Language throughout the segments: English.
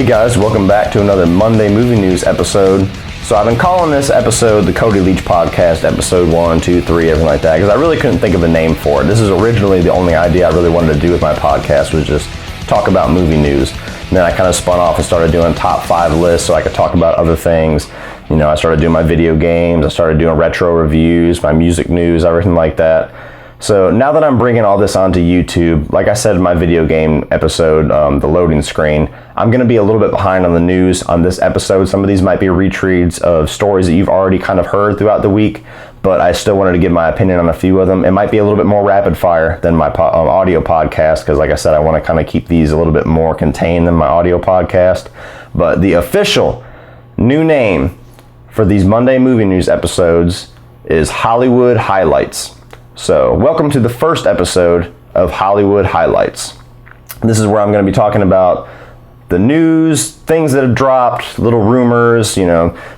Hey guys, welcome back to another Monday movie news episode. So I've been calling this episode the Cody Leach Podcast, episode 1, 2, 3, everything like that, because I really couldn't think of a name for it. This is originally the only idea I really wanted to do with my podcast, was just talk about movie news. And then I kind of spun off and started doing top 5 lists so I could talk about other things. You know, I started doing my video games, I started doing retro reviews, my music news, everything like that. So now that I'm bringing all this onto YouTube, like I said in my video game episode, the loading screen, I'm going to be a little bit behind on the news on this episode. Some of these might be retreads of stories that you've already kind of heard throughout the week, but I still wanted to give my opinion on a few of them. It might be a little bit more rapid fire than my audio podcast, because like I said, I want to kind of keep these a little bit more contained than my audio podcast. But the official new name for these Monday movie news episodes is Hollywood Highlights. So, welcome to the first episode of Hollywood Highlights. This is where I'm going to be talking about the news, things that have dropped, little rumors,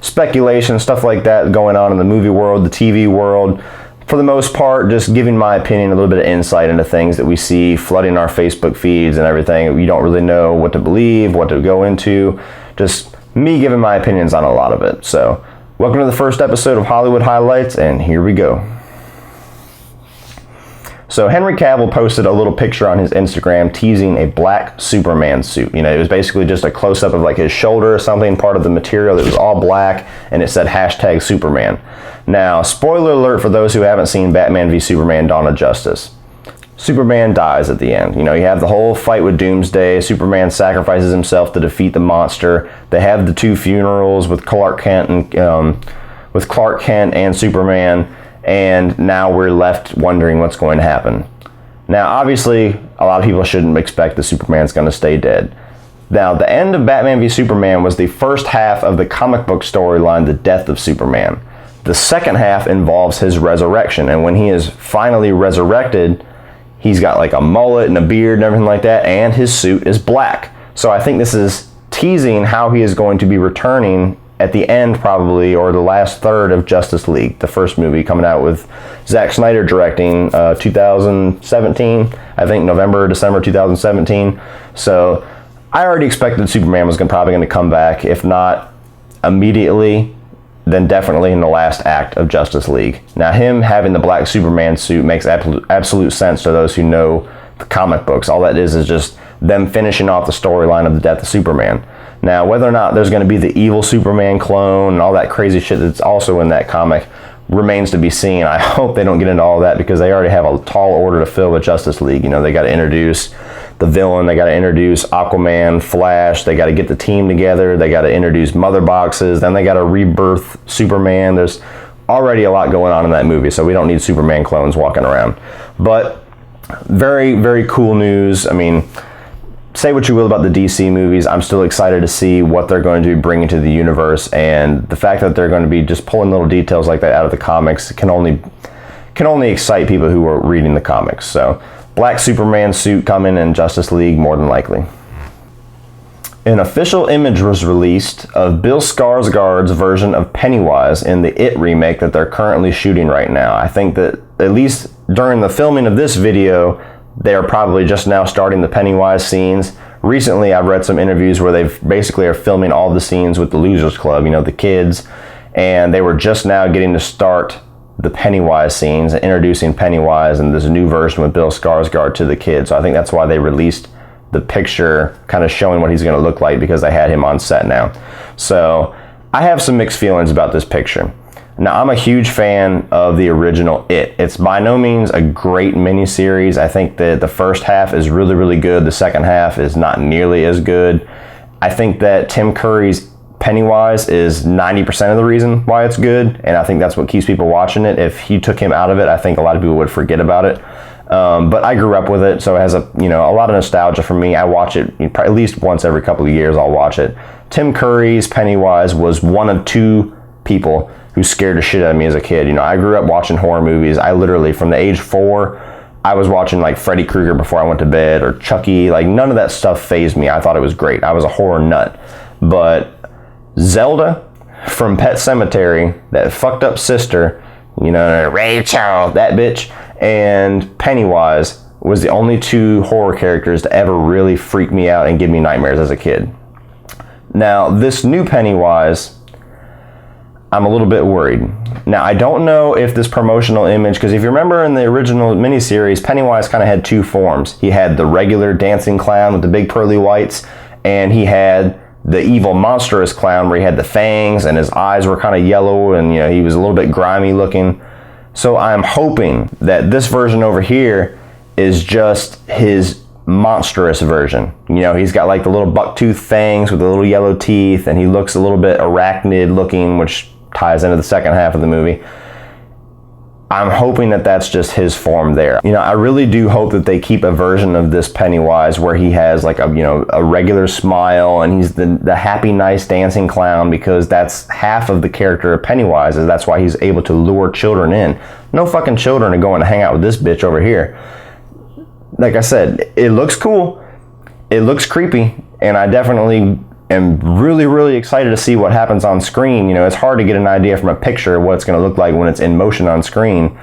speculation, stuff like that going on in the movie world, the TV world. For the most part, just giving my opinion, a little bit of insight into things that we see flooding our Facebook feeds and everything. You don't really know what to believe, what to go into. Just me giving my opinions on a lot of it. So, welcome to the first episode of Hollywood Highlights, and here we go. So Henry Cavill posted a little picture on his Instagram teasing a black Superman suit. It was basically just a close-up of like his shoulder or something, part of the material that was all black, and it said hashtag Superman. Now, spoiler alert for those who haven't seen Batman v Superman Dawn of Justice. Superman dies at the end. You have the whole fight with Doomsday. Superman sacrifices himself to defeat the monster. They have the 2 funerals with Clark Kent and Superman. And now we're left wondering what's going to happen. Now, obviously, a lot of people shouldn't expect that Superman's going to stay dead. Now, the end of Batman v Superman was the first half of the comic book storyline, The Death of Superman. The second half involves his resurrection, and when he is finally resurrected, he's got like a mullet and a beard and everything like that, and his suit is black. So I think this is teasing how he is going to be returning at the end, probably, or the last third of Justice League, the first movie coming out with Zack Snyder directing 2017, I think November, December 2017. So I already expected Superman was probably going to come back, if not immediately, then definitely in the last act of Justice League. Now, him having the black Superman suit makes absolute sense to those who know the comic books. All that is just them finishing off the storyline of the death of Superman. Now, whether or not there's going to be the evil Superman clone and all that crazy shit that's also in that comic remains to be seen. I hope they don't get into all that, because they already have a tall order to fill with Justice League. They got to introduce the villain, they got to introduce Aquaman, Flash, they got to get the team together, they got to introduce mother boxes, then they got to rebirth Superman. There's already a lot going on in that movie, so we don't need Superman clones walking around. But very, very cool news. Say what you will about the DC movies, I'm still excited to see what they're going to be bringing to the universe, and the fact that they're going to be just pulling little details like that out of the comics can only excite people who are reading the comics. So, black Superman suit coming in Justice League, more than likely. An official image was released of Bill Skarsgård's version of Pennywise in the It remake that they're currently shooting right now. I think that at least during the filming of this video, they are probably just now starting the Pennywise scenes. Recently, I've read some interviews where they basically are filming all the scenes with the Losers Club, the kids, and they were just now getting to start the Pennywise scenes, introducing Pennywise and this new version with Bill Skarsgård to the kids. So I think that's why they released the picture kind of showing what he's going to look like, because they had him on set now. So I have some mixed feelings about this picture. Now, I'm a huge fan of the original It. It's by no means a great miniseries. I think that the first half is really, really good. The second half is not nearly as good. I think that Tim Curry's Pennywise is 90% of the reason why it's good, and I think that's what keeps people watching it. If you took him out of it, I think a lot of people would forget about it. But I grew up with it, so it has a lot of nostalgia for me. I watch it at least once every couple of years. I'll watch it. Tim Curry's Pennywise was one of 2 people who scared the shit out of me as a kid. I grew up watching horror movies. I literally, from the age 4, I was watching like Freddy Krueger before I went to bed, or Chucky. Like, none of that stuff fazed me. I thought it was great. I was a horror nut. But Zelda from Pet Sematary, that fucked up sister, Rachel, that bitch, and Pennywise was the only 2 horror characters to ever really freak me out and give me nightmares as a kid. Now, this new Pennywise, I'm a little bit worried. Now, I don't know if this promotional image, because if you remember in the original miniseries, Pennywise kind of had two forms. He had the regular dancing clown with the big pearly whites, and he had the evil monstrous clown where he had the fangs and his eyes were kind of yellow and he was a little bit grimy looking. So I'm hoping that this version over here is just his monstrous version. He's got like the little bucktooth fangs with the little yellow teeth, and he looks a little bit arachnid looking, which ties into the second half of the movie. I'm hoping that that's just his form there. I really do hope that they keep a version of this Pennywise where he has like a regular smile and he's the happy, nice dancing clown, because that's half of the character of Pennywise, and that's why he's able to lure children in. No fucking children are going to hang out with this bitch over here. Like I said, it looks cool, it looks creepy, and I definitely am really, really excited to see what happens on screen. It's hard to get an idea from a picture of what it's going to look like when it's in motion on screen.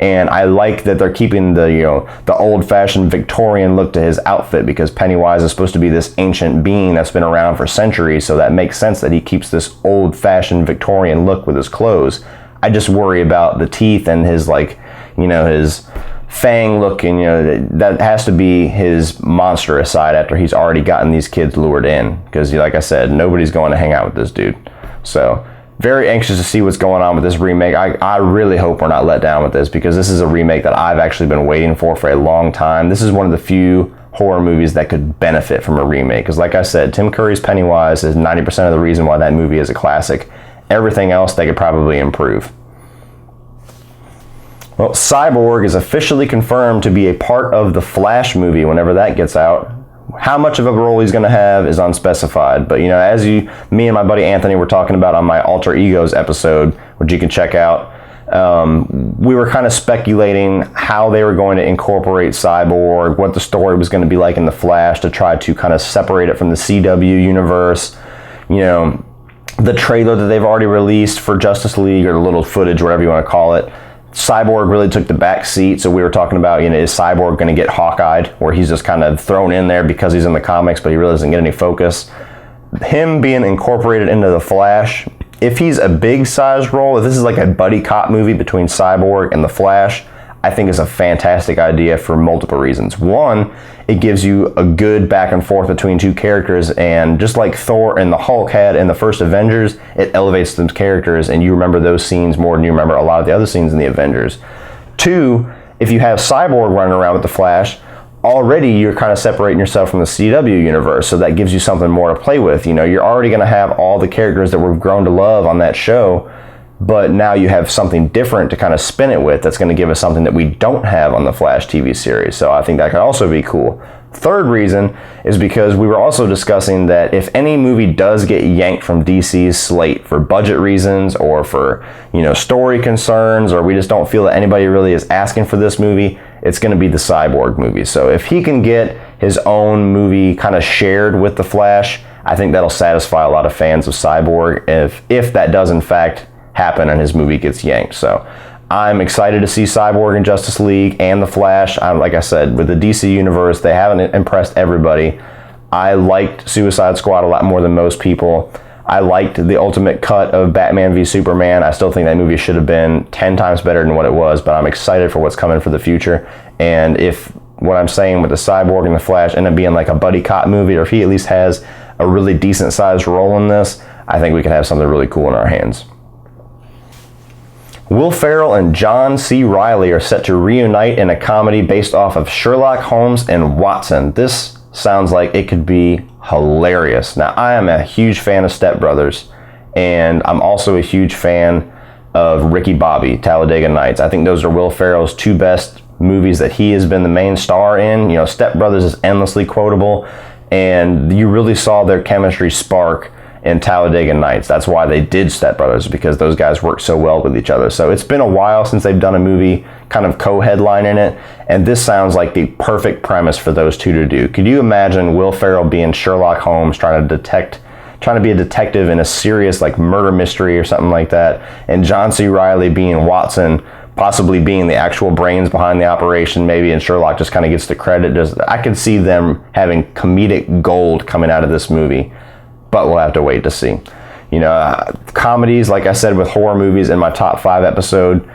And I like that they're keeping the old-fashioned Victorian look to his outfit, because Pennywise is supposed to be this ancient being that's been around for centuries, so that makes sense that he keeps this old-fashioned Victorian look with his clothes. I just worry about the teeth and his his fang look, and that has to be his monstrous side after he's already gotten these kids lured in, because like I said, nobody's going to hang out with this dude. So very anxious to see what's going on with this remake. I really hope we're not let down with this, because this is a remake that I've actually been waiting for a long time. This is one of the few horror movies that could benefit from a remake, because like I said, Tim Curry's Pennywise is 90% of the reason why that movie is a classic. Everything else they could probably improve. Well, Cyborg is officially confirmed to be a part of the Flash movie whenever that gets out. How much of a role he's going to have is unspecified, but as me and my buddy Anthony were talking about on my Alter Egos episode, which you can check out, we were kind of speculating how they were going to incorporate Cyborg, what the story was going to be like in the Flash to try to kind of separate it from the CW universe. The trailer that they've already released for Justice League, or the little footage, whatever you want to call it, Cyborg really took the back seat. So we were talking about, is Cyborg going to get Hawkeyed, where he's just kind of thrown in there because he's in the comics, but he really doesn't get any focus. Him being incorporated into the Flash, if he's a big size role, if this is like a buddy cop movie between Cyborg and the Flash, I think is a fantastic idea for multiple reasons. One, it gives you a good back and forth between two characters, and just like Thor and the Hulk had in the first Avengers, it elevates those characters and you remember those scenes more than you remember a lot of the other scenes in the Avengers. Two, if you have Cyborg running around with the Flash, already you're kind of separating yourself from the CW universe, so that gives you something more to play with. You're already going to have all the characters that we've grown to love on that show, but now you have something different to kind of spin it with that's going to give us something that we don't have on the Flash TV series. So I think that could also be cool. Third reason is because we were also discussing that if any movie does get yanked from DC's slate for budget reasons, or for story concerns, or we just don't feel that anybody really is asking for this movie, it's going to be the Cyborg movie. So if he can get his own movie kind of shared with the Flash, I think that'll satisfy a lot of fans of Cyborg, if that does in fact happen and his movie gets yanked. So I'm excited to see Cyborg in Justice League and the Flash. Like I said, with the DC universe, they haven't impressed everybody. I liked Suicide Squad a lot more than most people. I liked the ultimate cut of Batman v Superman. I still think that movie should have been 10 times better than what it was, but I'm excited for what's coming for the future. And if what I'm saying with the Cyborg and the Flash end up being like a buddy cop movie, or if he at least has a really decent sized role in this, I think we can have something really cool in our hands. Will Ferrell and John C. Reilly are set to reunite in a comedy based off of Sherlock Holmes and Watson. This sounds like it could be hilarious. Now, I am a huge fan of Step Brothers, and I'm also a huge fan of Ricky Bobby, Talladega Nights. I think those are Will Ferrell's two best movies that he has been the main star in. Step Brothers is endlessly quotable, and you really saw their chemistry spark in Talladega Nights. That's why they did Step Brothers, because those guys work so well with each other. So it's been a while since they've done a movie kind of co-headline in it, and this sounds like the perfect premise for those two to do. Could you imagine Will Ferrell being Sherlock Holmes, trying to be a detective in a serious like murder mystery or something like that, and John C. Reilly being Watson, possibly being the actual brains behind the operation maybe, and Sherlock just kind of gets the credit. I could see them having comedic gold coming out of this movie. but we'll have to wait to see. You know, comedies, like I said, with horror movies in my top 5 episode,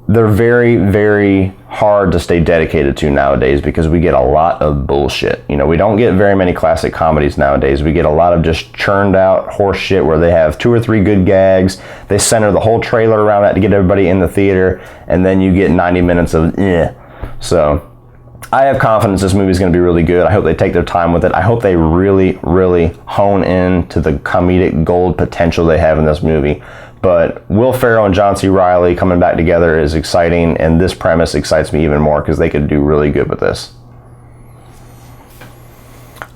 they're very, very hard to stay dedicated to nowadays because we get a lot of bullshit. You know, we don't get very many classic comedies nowadays. We get a lot of just churned out horse shit where they have 2 or 3 good gags. They center the whole trailer around that to get everybody in the theater, and then you get 90 minutes of eh. So I have confidence this movie is going to be really good. I hope they take their time with it. I hope they really, really hone in to the comedic gold potential they have in this movie. But Will Ferrell and John C. Reilly coming back together is exciting, and this premise excites me even more because they could do really good with this.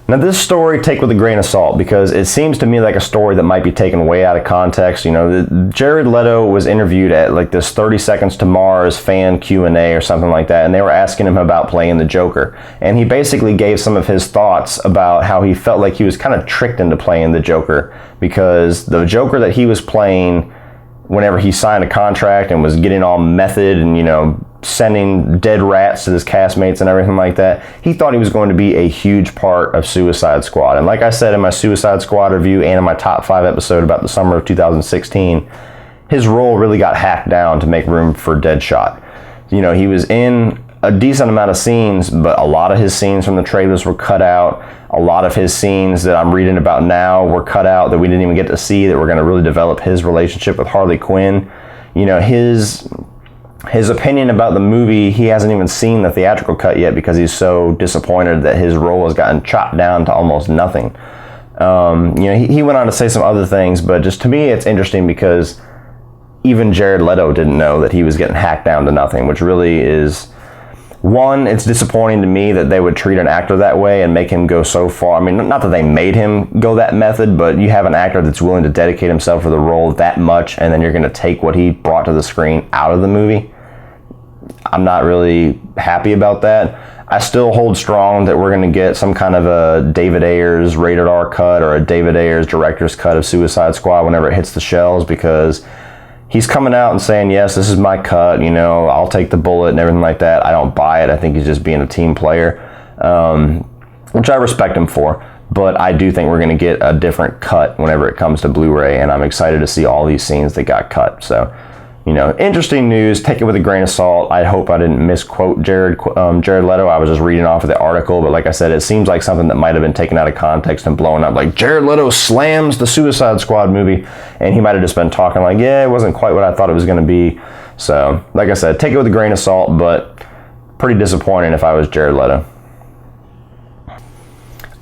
Now, this story, take with a grain of salt, because it seems to me like a story that might be taken way out of context. You know, Jared Leto was interviewed at like this 30 Seconds to Mars fan Q&A or something like that, and they were asking him about playing the Joker. And he basically gave some of his thoughts about how he felt like he was kind of tricked into playing the Joker, because the Joker that he was playing whenever he signed a contract and was getting all method and, you know, sending dead rats to his castmates and everything like that, he thought he was going to be a huge part of Suicide Squad. And like I said in my Suicide Squad review and in my top 5 episode about the summer of 2016, his role really got hacked down to make room for Deadshot. You know, he was in a decent amount of scenes, but a lot of his scenes from the trailers were cut out. A lot of his scenes that I'm reading about now were cut out that we didn't even get to see, that were going to really develop his relationship with Harley Quinn. You know, his opinion about the movie, he hasn't even seen the theatrical cut yet because he's so disappointed that his role has gotten chopped down to almost nothing. You know, he went on to say some other things, but just to me it's interesting because even Jared Leto didn't know that he was getting hacked down to nothing, which really is, one, it's disappointing to me that they would treat an actor that way and make him go so far. I mean, not that they made him go that method, but you have an actor that's willing to dedicate himself to the role that much, and then you're going to take what he brought to the screen out of the movie. I'm not really happy about that. I still hold strong that we're going to get some kind of a David Ayers rated R cut or a David Ayers director's cut of Suicide Squad whenever it hits the shelves, because he's coming out and saying, yes, this is my cut, you know, I'll take the bullet and everything like that. I don't buy it. I think he's just being a team player, which I respect him for. But I do think we're going to get a different cut whenever it comes to Blu-ray, and I'm excited to see all these scenes that got cut. So, you know, interesting news. Take it with a grain of salt. I hope I didn't misquote Jared Leto. I was just reading off of the article, but like I said, it seems like something that might have been taken out of context and blown up. Like, Jared Leto slams the Suicide Squad movie, and he might have just been talking like, yeah, it wasn't quite what I thought it was going to be. So, like I said, take it with a grain of salt, but pretty disappointing if I was Jared Leto.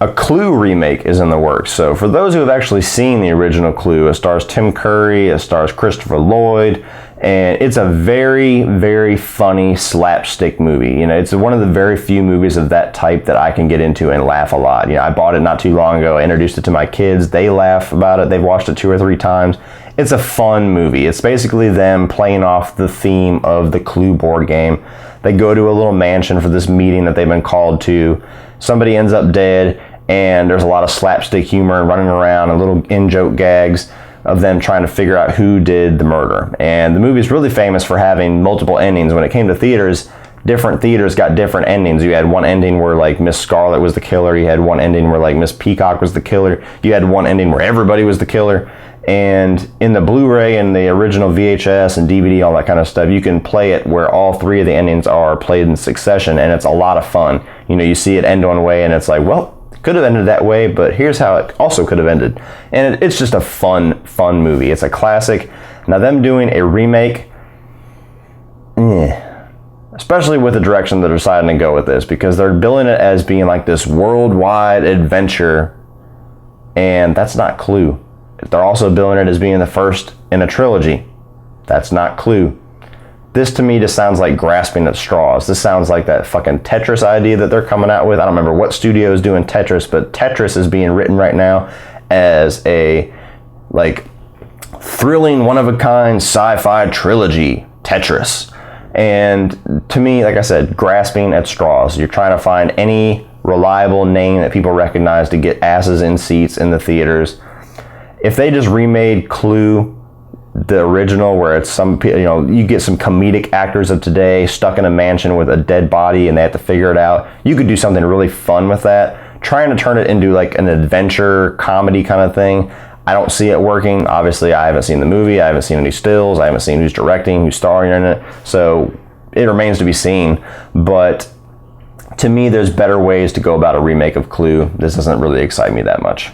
A Clue remake is in the works. So for those who have actually seen the original Clue, it stars Tim Curry, it stars Christopher Lloyd, and it's a very, very funny slapstick movie. You know, it's one of the very few movies of that type that I can get into and laugh a lot. You know, I bought it not too long ago. I introduced it to my kids. They laugh about it. They've watched it 2 or 3 times. It's a fun movie. It's basically them playing off the theme of the Clue board game. They go to a little mansion for this meeting that they've been called to. Somebody ends up dead, and there's a lot of slapstick humor and running around and little in-joke gags of them trying to figure out who did the murder. And the movie is really famous for having multiple endings. When it came to theaters, different theaters got different endings. You had one ending where like Miss Scarlet was the killer. You had one ending where like Miss Peacock was the killer. You had one ending where everybody was the killer. And in the Blu-ray and the original VHS and DVD, all that kind of stuff, you can play it where all 3 of the endings are played in succession, and it's a lot of fun. You know, you see it end one way and it's like, well, could have ended that way, but here's how it also could have ended. And it's just a fun movie. It's a classic. Now, them doing a remake, especially with the direction they're deciding to go with this, because they're billing it as being like this worldwide adventure, and that's not Clue. They're also billing it as being the first in a trilogy. That's not Clue. This to me just sounds like grasping at straws. This sounds like that fucking Tetris idea that they're coming out with. I don't remember what studio is doing Tetris, but Tetris is being written right now as a like thrilling, one-of-a-kind sci-fi trilogy, Tetris. And to me, like I said, grasping at straws. You're trying to find any reliable name that people recognize to get asses in seats in the theaters. If they just remade Clue, the original, where it's some, you know, you get some comedic actors of today stuck in a mansion with a dead body and they have to figure it out. You could do something really fun with that. trying to turn it into like an adventure comedy kind of thing. I don't see it working. Obviously, I haven't seen the movie. I haven't seen any stills. I haven't seen who's directing, who's starring in it. So it remains to be seen. But to me, there's better ways to go about a remake of Clue. This doesn't really excite me that much.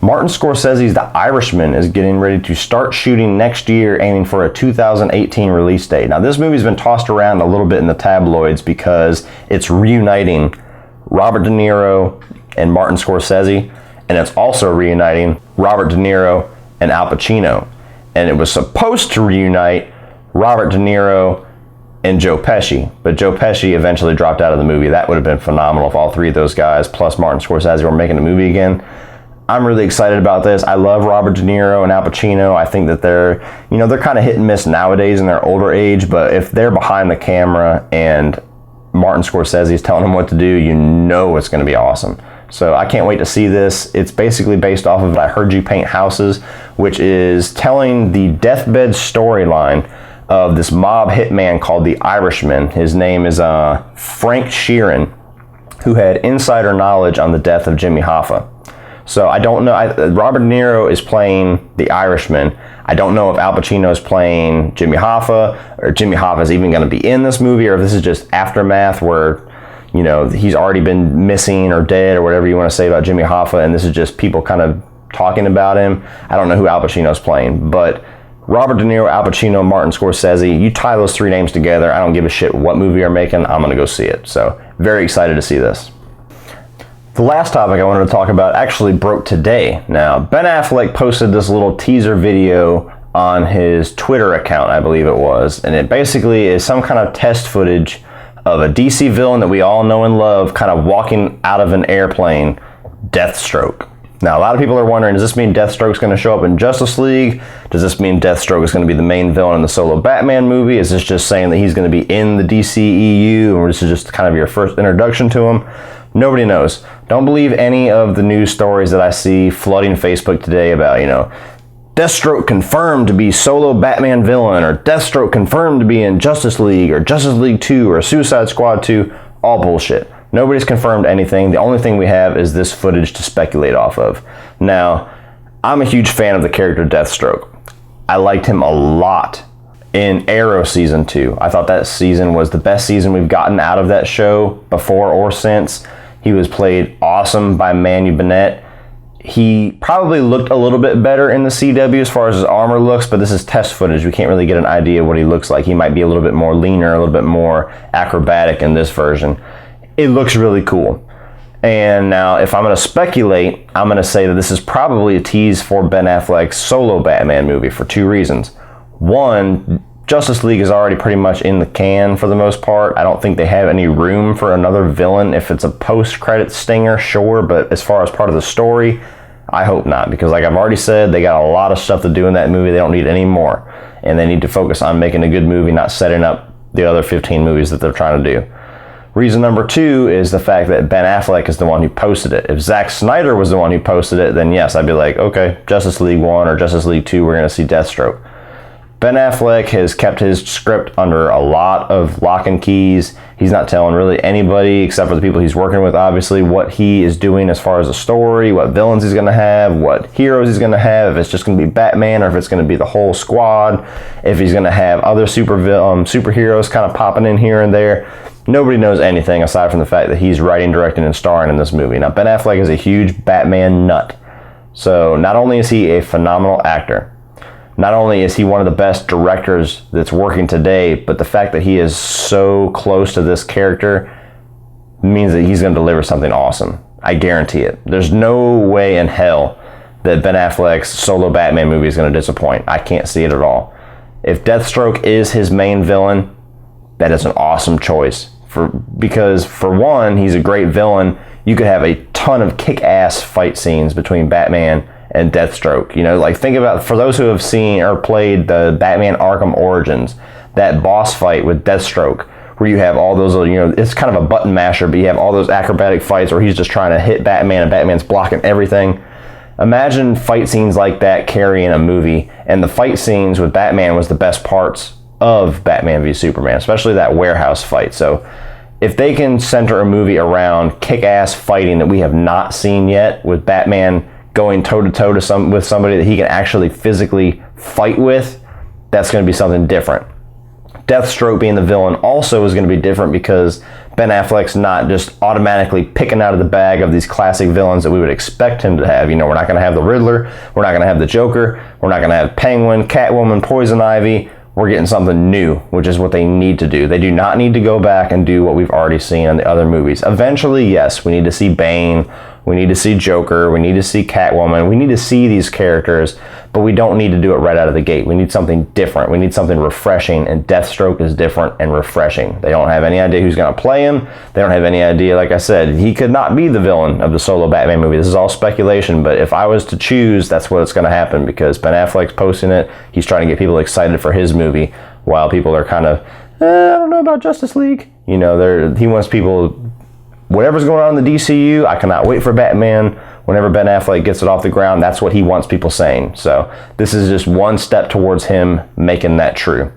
Martin Scorsese's The Irishman is getting ready to start shooting next year, aiming for a 2018 release date. Now, this movie's been tossed around a little bit in the tabloids because it's reuniting Robert De Niro and Martin Scorsese, and it's also reuniting Robert De Niro and Al Pacino. And it was supposed to reunite Robert De Niro and Joe Pesci, but Joe Pesci eventually dropped out of the movie. That would have been phenomenal if all three of those guys plus Martin Scorsese were making a movie again. I'm really excited about this. I love Robert De Niro and Al Pacino. I think that they're kind of hit and miss nowadays in their older age, but if they're behind the camera and Martin Scorsese is telling them what to do, you know it's going to be awesome. So I can't wait to see this. It's basically based off of I Heard You Paint Houses, which is telling the deathbed storyline of this mob hitman called the Irishman. His name is Frank Sheeran, who had insider knowledge on the death of Jimmy Hoffa. So I don't know. Robert De Niro is playing the Irishman. I don't know if Al Pacino is playing Jimmy Hoffa, or Jimmy Hoffa is even going to be in this movie, or if this is just aftermath where, he's already been missing or dead or whatever you want to say about Jimmy Hoffa, and this is just people kind of talking about him. I don't know who Al Pacino is playing, but Robert De Niro, Al Pacino, Martin Scorsese, you tie those three names together, I don't give a shit what movie you're making, I'm going to go see it. So very excited to see this. The last topic I wanted to talk about actually broke today. Now, Ben Affleck posted this little teaser video on his Twitter account, I believe it was, and it basically is some kind of test footage of a DC villain that we all know and love kind of walking out of an airplane, Deathstroke. Now, a lot of people are wondering, does this mean Deathstroke's going to show up in Justice League? Does this mean Deathstroke is going to be the main villain in the solo Batman movie? Is this just saying that he's going to be in the DCEU, or this is just kind of your first introduction to him? Nobody knows. Don't believe any of the news stories that I see flooding Facebook today about, Deathstroke confirmed to be solo Batman villain, or Deathstroke confirmed to be in Justice League, or Justice League 2, or Suicide Squad 2. All bullshit. Nobody's confirmed anything. The only thing we have is this footage to speculate off of. Now, I'm a huge fan of the character Deathstroke. I liked him a lot in Arrow Season 2. I thought that season was the best season we've gotten out of that show before or since. He was played awesome by Manu Bennett. He probably looked a little bit better in the CW as far as his armor looks, but this is test footage. We can't really get an idea of what he looks like. He might be a little bit more leaner, a little bit more acrobatic in this version. It looks really cool. And now, if I'm going to speculate, I'm going to say that this is probably a tease for Ben Affleck's solo Batman movie for two reasons. One, Justice League is already pretty much in the can for the most part. I don't think they have any room for another villain. If it's a post-credit stinger, sure, but as far as part of the story, I hope not, because like I've already said, they got a lot of stuff to do in that movie. They don't need any more, and they need to focus on making a good movie, not setting up the other 15 movies that they're trying to do. Reason number two is the fact that Ben Affleck is the one who posted it. If Zack Snyder was the one who posted it, then yes, I'd be like, okay, Justice League 1 or Justice League 2, we're going to see Deathstroke. Ben Affleck has kept his script under a lot of lock and keys. He's not telling really anybody, except for the people he's working with, obviously, what he is doing as far as the story, what villains he's going to have, what heroes he's going to have, if it's just going to be Batman or if it's going to be the whole squad, if he's going to have other superheroes kind of popping in here and there. Nobody knows anything aside from the fact that he's writing, directing, and starring in this movie. Now, Ben Affleck is a huge Batman nut. So not only is he a phenomenal actor, not only is he one of the best directors that's working today, but the fact that he is so close to this character means that he's going to deliver something awesome. I guarantee it. There's no way in hell that Ben Affleck's solo Batman movie is going to disappoint. I can't see it at all. If Deathstroke is his main villain, that is an awesome choice. Because for one, he's a great villain. You could have a ton of kick-ass fight scenes between Batman and Deathstroke. Think about, for those who have seen or played the Batman Arkham Origins, that boss fight with Deathstroke, where you have all those, it's kind of a button masher, but you have all those acrobatic fights where he's just trying to hit Batman and Batman's blocking everything. Imagine fight scenes like that carrying a movie, and the fight scenes with Batman was the best parts of Batman v Superman, especially that warehouse fight. So if they can center a movie around kick-ass fighting that we have not seen yet, with Batman going toe-to-toe with somebody that he can actually physically fight with, that's going to be something different. Deathstroke being the villain also is going to be different because Ben Affleck's not just automatically picking out of the bag of these classic villains that we would expect him to have. You know, we're not going to have the Riddler, we're not going to have the Joker, we're not going to have Penguin, Catwoman, Poison Ivy. We're getting something new, which is what they need to do. They do not need to go back and do what we've already seen in the other movies. Eventually, yes, we need to see Bane, we need to see Joker, we need to see Catwoman, we need to see these characters, but we don't need to do it right out of the gate. We need something different. We need something refreshing, and Deathstroke is different and refreshing. They don't have any idea who's going to play him. They don't have any idea, like I said, he could not be the villain of the solo Batman movie. This is all speculation, but if I was to choose, that's what's going to happen because Ben Affleck's posting it. He's trying to get people excited for his movie while people are kind of, I don't know about Justice League. You know, he wants people, whatever's going on in the DCEU, I cannot wait for Batman. Whenever Ben Affleck gets it off the ground, that's what he wants people saying. So this is just one step towards him making that true.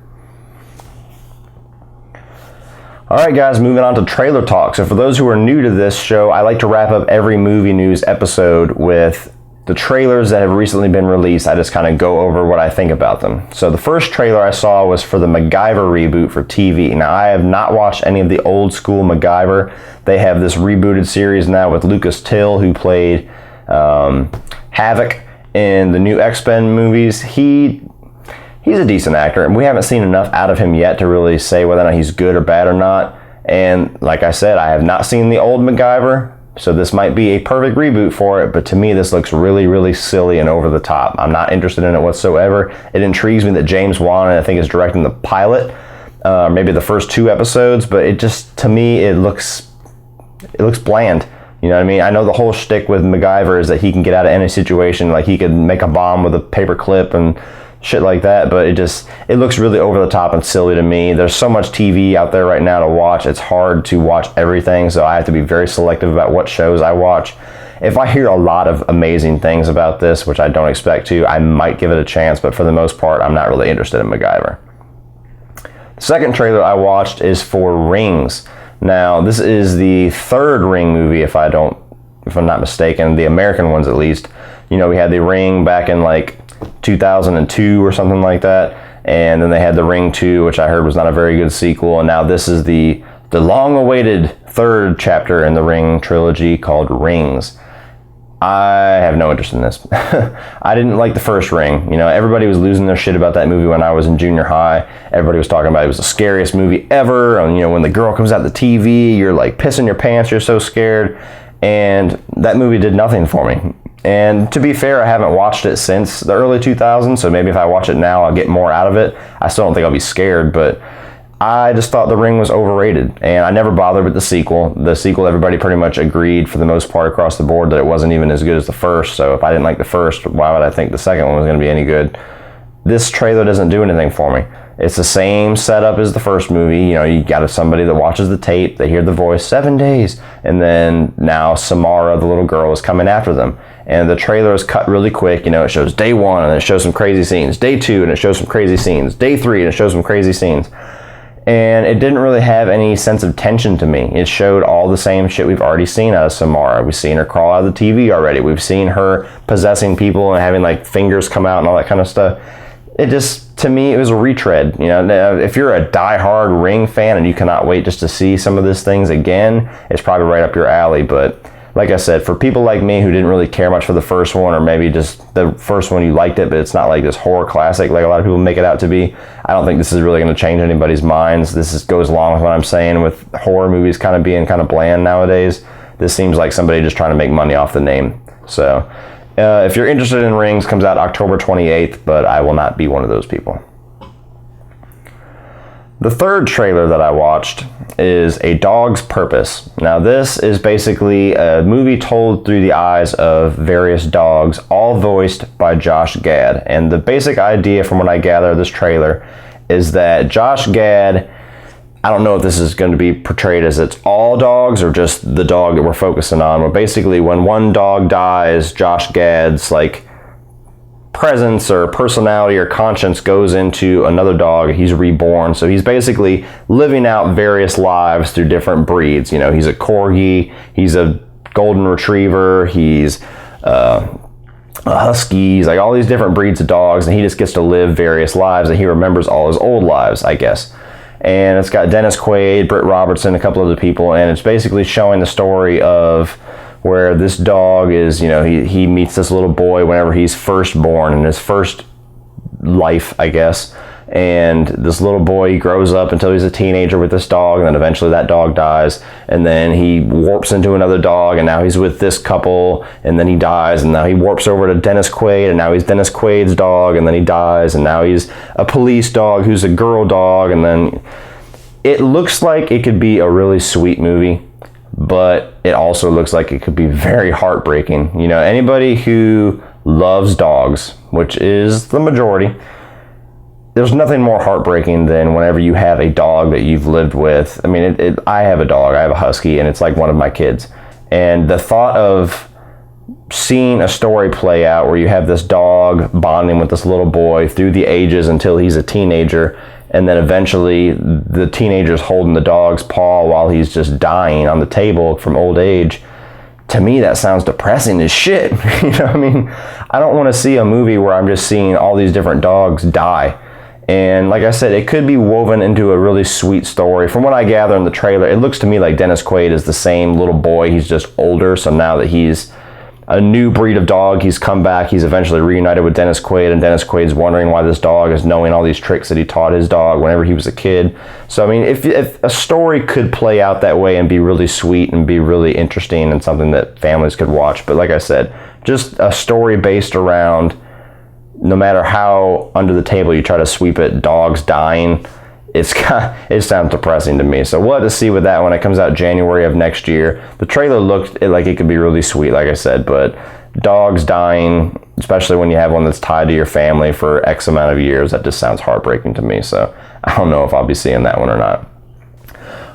All right, guys, moving on to trailer talk. So for those who are new to this show, I like to wrap up every movie news episode with the trailers that have recently been released. I just kind of go over what I think about them. So the first trailer I saw was for the MacGyver reboot for TV. Now, I have not watched any of the old school MacGyver. They have this rebooted series now with Lucas Till, who played Havoc in the new X-Men movies. He's a decent actor, and we haven't seen enough out of him yet to really say whether or not he's good or bad or not. And like I said, I have not seen the old MacGyver, so this might be a perfect reboot for it, but to me this looks really, really silly and over the top. I'm not interested in it whatsoever. It intrigues me that James Wan, I think, is directing the pilot, maybe the first 2 episodes, but it just, to me, it looks bland. You know what I mean? I know the whole shtick with MacGyver is that he can get out of any situation, like he could make a bomb with a paper clip and shit like that, but it looks really over the top and silly to me. There's so much TV out there right now to watch. It's hard to watch everything, so I have to be very selective about what shows I watch. If I hear a lot of amazing things about this, which I don't expect to, I might give it a chance, but for the most part, I'm not really interested in MacGyver. The second trailer I watched is for Rings. Now, this is the 3rd Ring movie, if I'm not mistaken, the American ones at least. You know, we had The Ring back in like 2002 or something like that, and then they had The Ring 2, which I heard was not a very good sequel, and now this is the long-awaited 3rd chapter in the Ring trilogy called Rings. I have no interest in this. I didn't like the first Ring. You know, everybody was losing their shit about that movie when I was in junior high. Everybody was talking about it was the scariest movie ever, and you know, when the girl comes out the TV, you're like pissing your pants, you're so scared, and that movie did nothing for me. And to be fair, I haven't watched it since the early 2000s, so maybe if I watch it now, I'll get more out of it. I still don't think I'll be scared, but I just thought The Ring was overrated, and I never bothered with the sequel. The sequel, everybody pretty much agreed for the most part across the board that it wasn't even as good as the first, so if I didn't like the first, why would I think the second one was going to be any good? This trailer doesn't do anything for me. It's the same setup as the first movie. You know, you got somebody that watches the tape, they hear the voice, 7 days, and then now Samara, the little girl, is coming after them. And the trailer is cut really quick. You know, it shows day 1, and it shows some crazy scenes. Day 2, and it shows some crazy scenes. Day 3, and it shows some crazy scenes. And it didn't really have any sense of tension to me. It showed all the same shit we've already seen out of Samara. We've seen her crawl out of the TV already. We've seen her possessing people and having like fingers come out and all that kind of stuff. It just, to me, it was a retread. You know, if you're a die-hard Ring fan and you cannot wait just to see some of these things again, it's probably right up your alley. But like I said, for people like me who didn't really care much for the first one, or maybe just the first one you liked it, but it's not like this horror classic like a lot of people make it out to be, I don't think this is really going to change anybody's minds. Goes along with what I'm saying with horror movies kind of being kind of bland nowadays. This seems like somebody just trying to make money off the name. So if you're interested in Rings, comes out October 28th, but I will not be one of those people. The third trailer that I watched is A Dog's Purpose. Now, this is basically a movie told through the eyes of various dogs, all voiced by Josh Gad. And the basic idea from what I gather of this trailer is that Josh Gad, I don't know if this is going to be portrayed as it's all dogs or just the dog that we're focusing on, but basically when one dog dies, Josh Gad's like presence or personality or conscience goes into another dog. He's reborn. So he's basically living out various lives through different breeds. You know, he's a corgi, he's a golden retriever, he's huskies, like all these different breeds of dogs, and he just gets to live various lives, and he remembers all his old lives, I guess. And it's got Dennis Quaid, Britt Robertson, a couple other people, and it's basically showing the story of where this dog is, you know, he meets this little boy whenever he's first born, in his first life, I guess. And this little boy, he grows up until he's a teenager with this dog, and then eventually that dog dies, and then he warps into another dog, and now he's with this couple, and then he dies, and now he warps over to Dennis Quaid, and now he's Dennis Quaid's dog, and then he dies, and now he's a police dog who's a girl dog. And then it looks like it could be a really sweet movie, but it also looks like it could be very heartbreaking. You know, anybody who loves dogs, which is the majority, there's nothing more heartbreaking than whenever you have a dog that you've lived with. I mean, I have a dog, I have a husky, and it's like one of my kids. And the thought of seeing a story play out where you have this dog bonding with this little boy through the ages until he's a teenager, and then eventually the teenager's holding the dog's paw while he's just dying on the table from old age, to me that sounds depressing as shit. You know what I mean? I don't want to see a movie where I'm just seeing all these different dogs die. And like I said, it could be woven into a really sweet story. From what I gather in the trailer, it looks to me like Dennis Quaid is the same little boy. He's just older, so now that he's a new breed of dog, he's come back, he's eventually reunited with Dennis Quaid, and Dennis Quaid's wondering why this dog is knowing all these tricks that he taught his dog whenever he was a kid. So I mean, if a story could play out that way and be really sweet and be really interesting and something that families could watch, but like I said, just a story based around, no matter how under the table you try to sweep it, dogs dying, it sounds depressing to me. So we'll have to see with that when it comes out January of next year. The trailer looked like it could be really sweet, like I said, but dogs dying, especially when you have one that's tied to your family for X amount of years, that just sounds heartbreaking to me. So I don't know if I'll be seeing that one or not.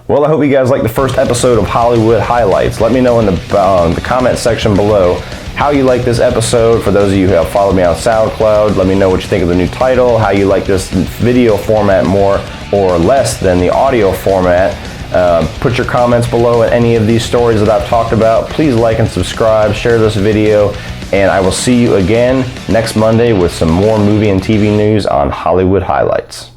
Well, I hope you guys liked the first episode of Hollywood Highlights. Let me know in the comment section below how you like this episode. For those of you who have followed me on SoundCloud, let me know what you think of the new title, how you like this video format more or less than the audio format. Put your comments below in any of these stories that I've talked about. Please like and subscribe, share this video, and I will see you again next Monday with some more movie and TV news on Hollywood Highlights.